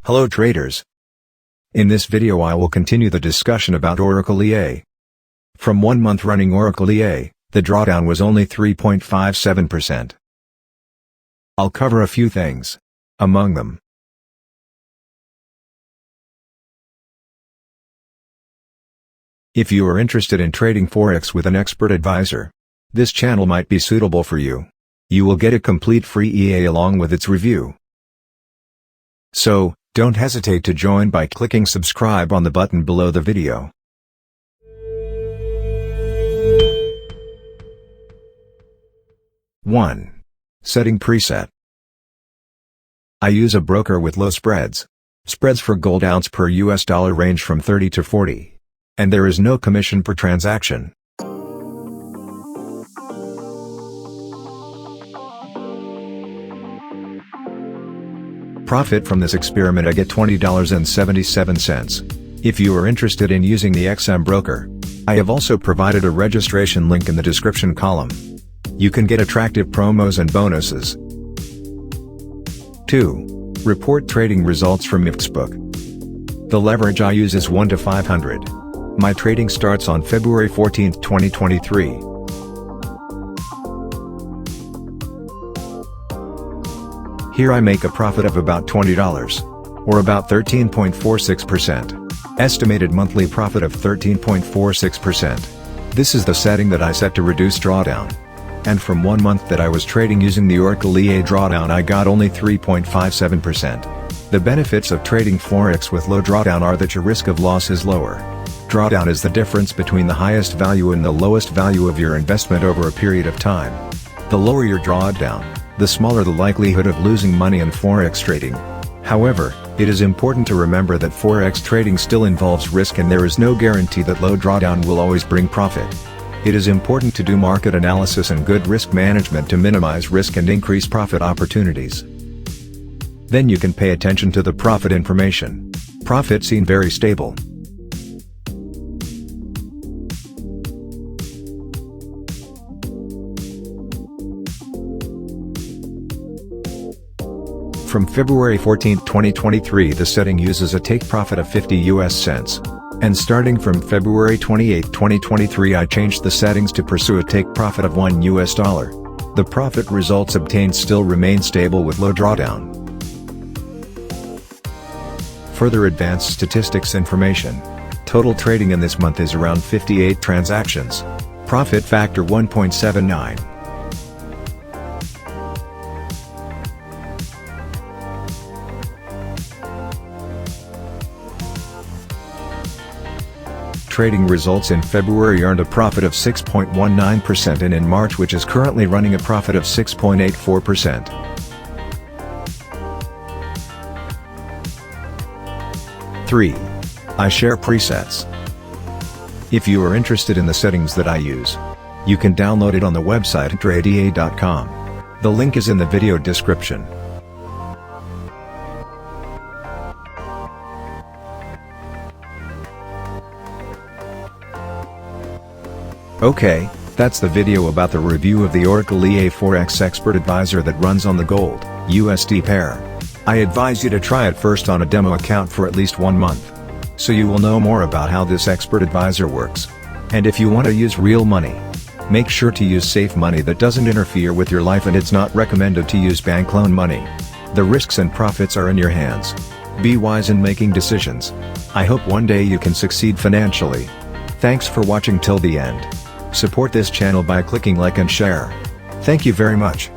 Hello traders. In this video I will continue the discussion about Oracle EA. From 1 month running Oracle EA, the drawdown was only 3.57%. I'll cover a few things. Among them, if you are interested in trading Forex with an expert advisor, this channel might be suitable for you. You will get a complete free EA along with its review. So, don't hesitate to join by clicking subscribe on the button below the video. One. Setting preset. I use a broker with low spreads. Spreads for gold ounce per US dollar range from 30 to 40. And there is no commission per transaction. Profit from this experiment I get $20.77. If you are interested in using the XM broker, I have also provided a registration link in the description column. You can get attractive promos and bonuses. 2. Report trading results from myfxbook. The leverage I use is 1 to 500. My trading starts on February 14, 2023. Here I make a profit of about $20, or about 13.46%. Estimated monthly profit of 13.46%. This is the setting that I set to reduce drawdown. And from 1 month that I was trading using the Oracle EA drawdown I got only 3.57%. The benefits of trading Forex with low drawdown are that your risk of loss is lower. Drawdown is the difference between the highest value and the lowest value of your investment over a period of time. The lower your drawdown, the smaller the likelihood of losing money in Forex trading. However, it is important to remember that Forex trading still involves risk and there is no guarantee that low drawdown will always bring profit. It is important to do market analysis and good risk management to minimize risk and increase profit opportunities. Then you can pay attention to the profit information. Profit seen very stable. From February 14, 2023 the setting uses a take profit of 50 US cents. And starting from February 28, 2023 I changed the settings to pursue a take profit of $1 US. The profit results obtained still remain stable with low drawdown. Further advanced statistics information. Total trading in this month is around 58 transactions. Profit factor 1.79. Trading results in February earned a profit of 6.19% and in March which is currently running a profit of 6.84%. Three. I share presets. If you are interested in the settings that I use, you can download it on the website tradea.com. The link is in the video description. Okay, that's the video about the review of the Oracle EA Forex Expert Advisor that runs on the Gold USD pair. I advise you to try it first on a demo account for at least 1 month. So you will know more about how this expert advisor works. And if you want to use real money, make sure to use safe money that doesn't interfere with your life, and it's not recommended to use bank loan money. The risks and profits are in your hands. Be wise in making decisions. I hope one day you can succeed financially. Thanks for watching till the end. Support this channel by clicking like and share. Thank you very much.